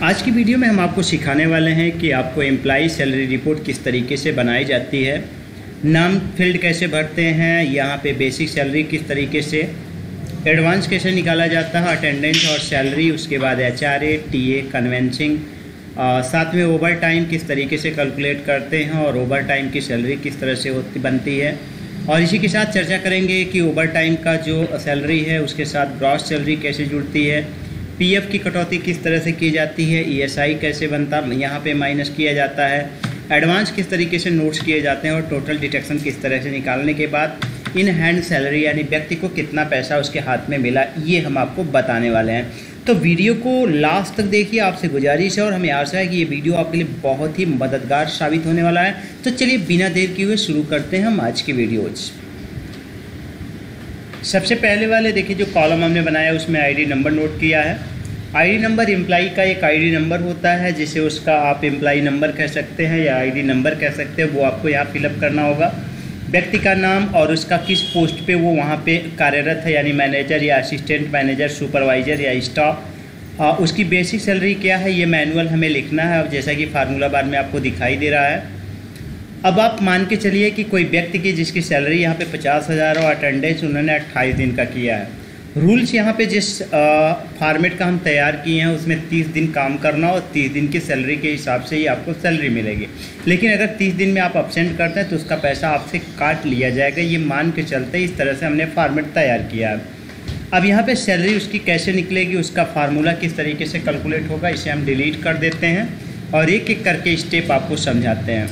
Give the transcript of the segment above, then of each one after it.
आज की वीडियो में हम आपको सिखाने वाले हैं कि आपको एम्प्लॉय सैलरी रिपोर्ट किस तरीके से बनाई जाती है, नाम फील्ड कैसे भरते हैं, यहाँ पे बेसिक सैलरी किस तरीके से, एडवांस कैसे निकाला जाता है, अटेंडेंस और सैलरी, उसके बाद HRA, TA, कन्वेंसिंग, साथ में ओवर टाइम किस तरीके से कैलकुलेट करते हैं और ओवर टाइम की सैलरी किस तरह से बनती है। और इसी के साथ चर्चा करेंगे कि ओवर टाइम का जो सैलरी है उसके साथ ग्रॉस सैलरी कैसे जुड़ती है, PF की कटौती किस तरह से की जाती है, ESI कैसे बनता यहाँ पे माइनस किया जाता है, एडवांस किस तरीके से नोट्स किए जाते हैं और टोटल डिडक्शन किस तरह से निकालने के बाद इन हैंड सैलरी यानी व्यक्ति को कितना पैसा उसके हाथ में मिला, ये हम आपको बताने वाले हैं। तो वीडियो को लास्ट तक देखिए, आपसे गुजारिश है और हमें आशा है कि ये वीडियो आपके लिए बहुत ही मददगार साबित होने वाला है। तो चलिए बिना देर किए हुए शुरू करते हैं हम आज की वीडियोज़। सबसे पहले वाले देखिए जो कॉलम हमने बनाया उसमें ID नंबर नोट किया है। ID नंबर एम्प्लॉई का एक ID नंबर होता है जिसे उसका आप एम्प्लॉई नंबर कह सकते हैं या ID नंबर कह सकते हैं, वो आपको यहाँ फिलअप करना होगा। व्यक्ति का नाम और उसका किस पोस्ट पे वो वहाँ पे कार्यरत है यानी मैनेजर या असिस्टेंट मैनेजर, सुपरवाइजर या स्टाफ। उसकी बेसिक सैलरी क्या है ये मैनुअल हमें लिखना है, अब जैसा कि फार्मूला बार में आपको दिखाई दे रहा है। अब आप मान के चलिए कि कोई व्यक्ति की जिसकी सैलरी यहाँ पे 50,000 और अटेंडेंस उन्होंने 28 दिन का किया है। रूल्स यहाँ पे जिस फॉर्मेट का हम तैयार किए हैं उसमें 30 दिन काम करना और 30 दिन की सैलरी के हिसाब से ही आपको सैलरी मिलेगी। लेकिन अगर 30 दिन में आप अब्सेंट करते हैं तो उसका पैसा आपसे काट लिया जाएगा, ये मान के चलते इस तरह से हमने फॉर्मेट तैयार किया है। अब यहाँ पे सैलरी उसकी कैसे निकलेगी, उसका फार्मूला किस तरीके से कैलकुलेट होगा, इसे हम डिलीट कर देते हैं और एक एक करके स्टेप आपको समझाते हैं।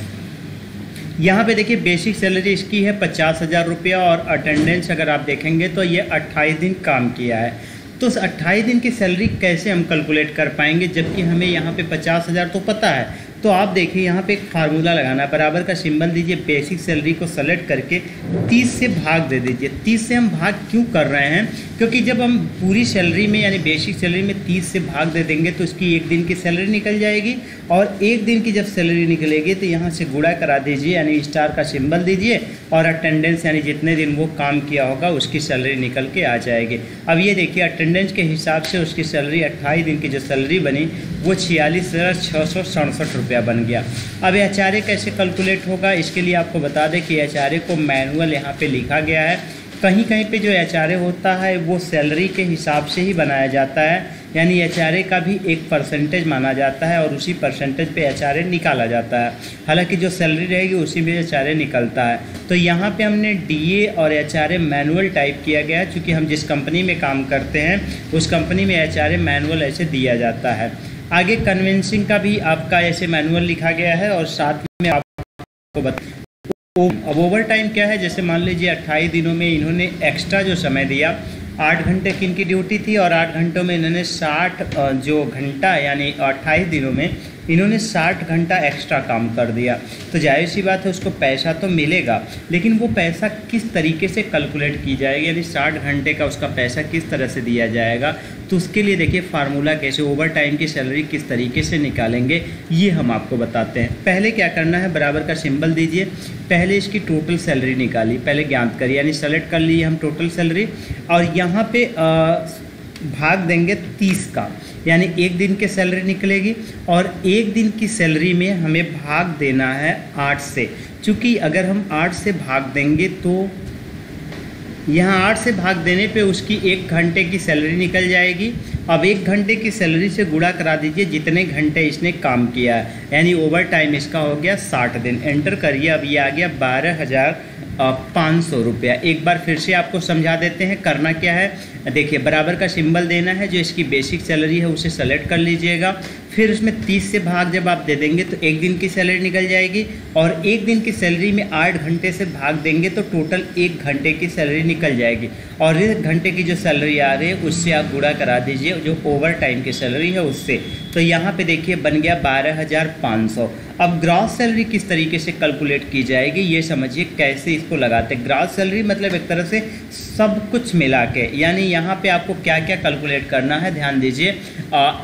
यहाँ पे देखिए बेसिक सैलरी इसकी है 50,000 रुपया और अटेंडेंस अगर आप देखेंगे तो ये 28 दिन काम किया है। तो उस 28 दिन की सैलरी कैसे हम कैलकुलेट कर पाएंगे जबकि हमें यहाँ पे 50,000 तो पता है। तो आप देखिए यहाँ पे एक फार्मूला लगाना है, बराबर का सिंबल दीजिए, बेसिक सैलरी को सेलेक्ट करके 30 से भाग दे दीजिए। 30 से हम भाग क्यों कर रहे हैं, क्योंकि जब हम पूरी सैलरी में यानी बेसिक सैलरी में 30 से भाग दे देंगे तो उसकी एक दिन की सैलरी निकल जाएगी और एक दिन की जब सैलरी निकलेगी तो यहाँ से गुणा करा दीजिए यानी स्टार का सिंबल दीजिए और अटेंडेंस यानी जितने दिन वो काम किया होगा उसकी सैलरी निकल के आ जाएगी। अब ये देखिए अटेंडेंस के हिसाब से उसकी सैलरी 28 दिन की जो सैलरी बनी वो 46,667 रुपया बन गया। अब HRA कैसे कैलकुलेट होगा, इसके लिए आपको बता दें कि HRA को मैनुअल यहाँ पे लिखा गया है। कहीं कहीं पे जो HRA होता है वो सैलरी के हिसाब से ही बनाया जाता है, यानी HRA का भी एक परसेंटेज माना जाता है और उसी परसेंटेज पे HRA निकाला जाता है। हालांकि जो सैलरी रहेगी उसी में HRA निकलता है। तो यहाँ पे हमने DA और HRA मैनुअल टाइप किया गया है, चूँकि हम जिस कंपनी में काम करते हैं उस कंपनी में HRA मैनुअल ऐसे दिया जाता है। आगे कन्वेंसिंग का भी आपका ऐसे मैनुअल लिखा गया है और साथ में आपको अब ओवर टाइम क्या है, जैसे मान लीजिए 28 दिनों में इन्होंने एक्स्ट्रा जो समय दिया, 8 घंटे की इनकी ड्यूटी थी और 8 घंटों में इन्होंने 60 जो घंटा यानी 28 दिनों में इन्होंने 60 घंटा एक्स्ट्रा काम कर दिया। तो जाहिर सी बात है उसको पैसा तो मिलेगा, लेकिन वो पैसा किस तरीके से कैलकुलेट की जाएगी यानी 60 घंटे का उसका पैसा किस तरह से दिया जाएगा। तो उसके लिए देखिए फार्मूला कैसे ओवर टाइम की सैलरी किस तरीके से निकालेंगे ये हम आपको बताते हैं। पहले क्या करना है, बराबर का सिंबल दीजिए, पहले इसकी टोटल सैलरी निकाली, पहले ज्ञात करिए यानी सेलेक्ट कर लिए हम टोटल सैलरी और यहाँ पे भाग देंगे 30 का, यानी एक दिन की सैलरी निकलेगी और एक दिन की सैलरी में हमें भाग देना है 8 से। चूँकि अगर हम 8 से भाग देंगे तो यहाँ 8 से भाग देने पे उसकी 1 घंटे की सैलरी निकल जाएगी। अब 1 घंटे की सैलरी से गुणा करा दीजिए जितने घंटे इसने काम किया है, यानी ओवर टाइम इसका हो गया 60 दिन। एंटर करिए, अब ये आ गया 12,500 रुपया। एक बार फिर से आपको समझा देते हैं करना क्या है। देखिए बराबर का सिंबल देना है, जो इसकी बेसिक सैलरी है उसे सेलेक्ट कर लीजिएगा, फिर उसमें 30 से भाग जब आप दे देंगे तो एक दिन की सैलरी निकल जाएगी और एक दिन की सैलरी में 8 घंटे से भाग देंगे तो टोटल 1 घंटे की सैलरी निकल जाएगी और 1 घंटे की जो सैलरी आ रही है उससे आप गुणा करा दीजिए जो ओवर टाइम की सैलरी है उससे। तो यहाँ पे देखिए बन गया 12,500। अब ग्रॉस सैलरी किस तरीके से कैलकुलेट की जाएगी ये समझिए कैसे इसको लगाते हैं। ग्रॉस सैलरी मतलब एक तरह से सब कुछ मिला के, यानी यहाँ पे आपको क्या क्या कैलकुलेट करना है ध्यान दीजिए।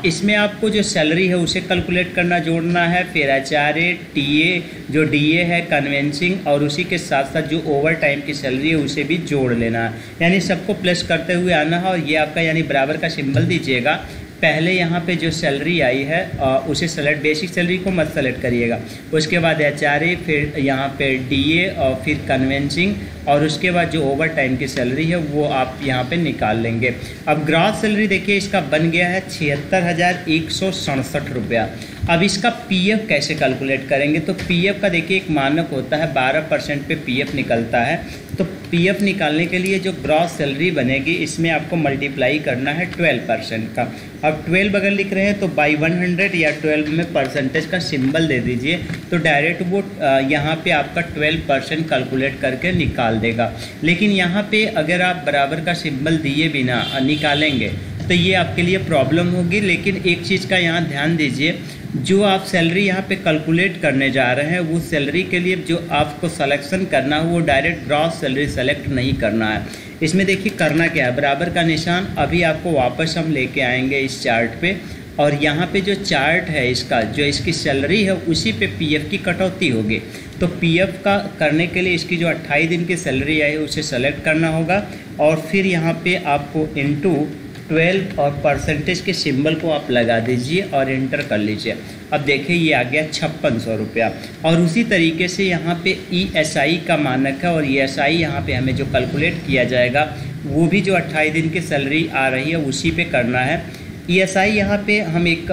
इसमें आपको जो सैलरी है उसे कैलकुलेट करना जोड़ना है, फिर HRA, TA जो DA है, कन्वेंसिंग और उसी के साथ साथ जो ओवर टाइम की सैलरी है उसे भी जोड़ लेना है, यानी सबको प्लस करते हुए आना है। और ये आपका यानी बराबर का सिंबल दीजिएगा, पहले यहाँ पे जो सैलरी आई है उसे सेलेक्ट, बेसिक सैलरी को मत सेलेक्ट करिएगा। उसके बाद HRA, फिर यहाँ पे DA और फिर कन्वेंसिंग, और उसके बाद जो ओवर टाइम की सैलरी है वो आप यहाँ पे निकाल लेंगे। अब ग्रॉस सैलरी देखिए इसका बन गया है 76,167 रुपया। अब इसका PF कैसे कैलकुलेट करेंगे, तो PF का देखिए एक मानक होता है 12% पे PF निकलता है। तो PF निकालने के लिए जो ग्रॉस सैलरी बनेगी इसमें आपको मल्टीप्लाई करना है 12% का। अब 12 अगर लिख रहे हैं तो बाई 100 या 12 में परसेंटेज का सिंबल दे दीजिए, तो डायरेक्ट वो यहाँ पे आपका 12% कैलकुलेट करके निकाल देगा। लेकिन यहाँ पे अगर आप बराबर का सिंबल दिए बिना निकालेंगे तो ये आपके लिए प्रॉब्लम होगी। लेकिन एक चीज़ का यहाँ ध्यान दीजिए, जो आप सैलरी यहाँ पे कैलकुलेट करने जा रहे हैं वो सैलरी के लिए जो आपको सिलेक्शन करना है वो डायरेक्ट ग्रॉस सैलरी सेलेक्ट नहीं करना है। इसमें देखिए करना क्या है, बराबर का निशान अभी आपको वापस हम लेके आएंगे इस चार्ट पे, और यहाँ पे जो चार्ट है इसका, जो इसकी सैलरी है उसी पे PF की कटौती होगी। तो PF का करने के लिए इसकी जो 28 दिन की सैलरी आई है उसे सेलेक्ट करना होगा, और फिर यहाँ पे आपको इंटू 12 और परसेंटेज के सिंबल को आप लगा दीजिए और इंटर कर लीजिए। अब देखिए ये आ गया 5600 रुपया। और उसी तरीके से यहाँ पे ESI का मानक है, और ESI यहाँ पे हमें जो कैलकुलेट किया जाएगा वो भी जो 28 दिन की सैलरी आ रही है उसी पे करना है। ESI यहाँ पे हम एक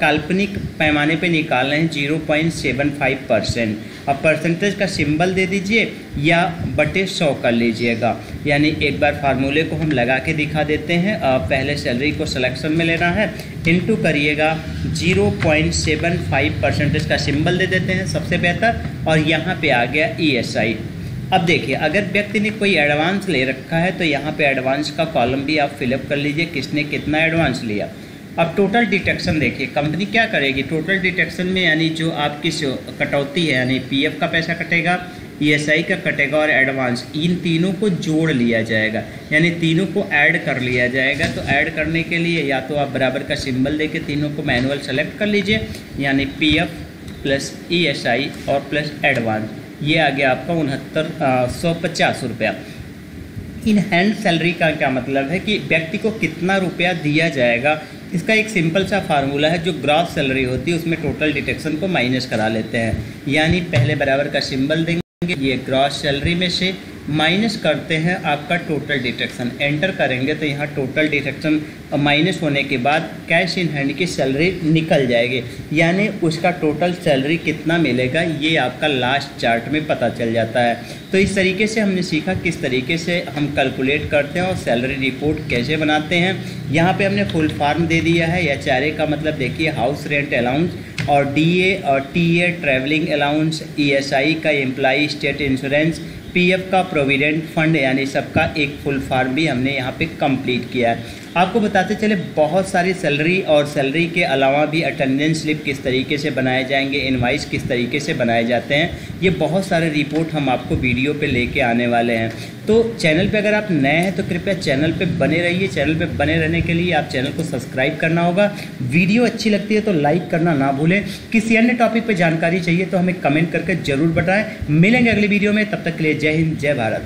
काल्पनिक पैमाने पे निकाल रहे हैं 0.75%। अब परसेंटेज का सिंबल दे दीजिए या बटे 100 कर लीजिएगा। यानी एक बार फार्मूले को हम लगा के दिखा देते हैं। पहले सैलरी को सिलेक्शन में लेना है, इनटू करिएगा 0.75% का सिंबल दे देते हैं सबसे बेहतर, और यहाँ पे आ गया ESI। अब देखिए अगर व्यक्ति ने कोई एडवांस ले रखा है तो यहाँ पे एडवांस का कॉलम भी आप फिलअप कर लीजिए, किसने कितना एडवांस लिया। अब टोटल डिटेक्शन देखिए कंपनी क्या करेगी, टोटल डिटेक्शन में यानी जो आपकी कटौती है यानी PF का पैसा कटेगा, ESI का कटेगा और एडवांस, इन तीनों को जोड़ लिया जाएगा, यानी तीनों को ऐड कर लिया जाएगा। तो ऐड करने के लिए या तो आप बराबर का सिंबल देके तीनों को मैनुअल सेलेक्ट कर लीजिए, यानी PF प्लस ESI और प्लस एडवांस, ये आ गया आपका 6950 रुपया। इन हैंड सैलरी का क्या मतलब है कि व्यक्ति को कितना रुपया दिया जाएगा, इसका एक सिंपल सा फार्मूला है। जो ग्रॉस सैलरी होती है उसमें टोटल डिटेक्शन को माइनस करा लेते हैं, यानी पहले बराबर का सिंबल देंगे, ये ग्रॉस सैलरी में से माइनस करते हैं आपका टोटल डिटेक्शन, एंटर करेंगे तो यहाँ टोटल डिटेक्शन माइनस होने के बाद कैश इन हैंड की सैलरी निकल जाएगी, यानी उसका टोटल सैलरी कितना मिलेगा ये आपका लास्ट चार्ट में पता चल जाता है। तो इस तरीके से हमने सीखा किस तरीके से हम कैलकुलेट करते हैं और सैलरी रिपोर्ट कैसे बनाते हैं। यहाँ पे हमने फुल फॉर्म दे दिया है। HRA का मतलब देखिए हाउस रेंट अलाउंस, और DA और TA ट्रैवलिंग अलाउंस, ESI का एम्प्लॉई स्टेट इंश्योरेंस, PF का प्रोविडेंट फंड, यानी सबका एक फुल फॉर्म भी हमने यहाँ पे कंप्लीट किया है। आपको बताते चले बहुत सारी सैलरी और सैलरी के अलावा भी अटेंडेंस स्लिप किस तरीके से बनाए जाएंगे, इनवाइस किस तरीके से बनाए जाते हैं, ये बहुत सारे रिपोर्ट हम आपको वीडियो पे लेके आने वाले हैं। तो चैनल पे अगर आप नए हैं तो कृपया चैनल पे बने रहिए। चैनल पे बने रहने के लिए आप चैनल को सब्सक्राइब करना होगा। वीडियो अच्छी लगती है तो लाइक करना ना भूलें। किसी अन्य टॉपिक पर जानकारी चाहिए तो हमें कमेंट करके ज़रूर बताएं। मिलेंगे अगली वीडियो में, तब तक के लिए जय हिंद, जय भारत।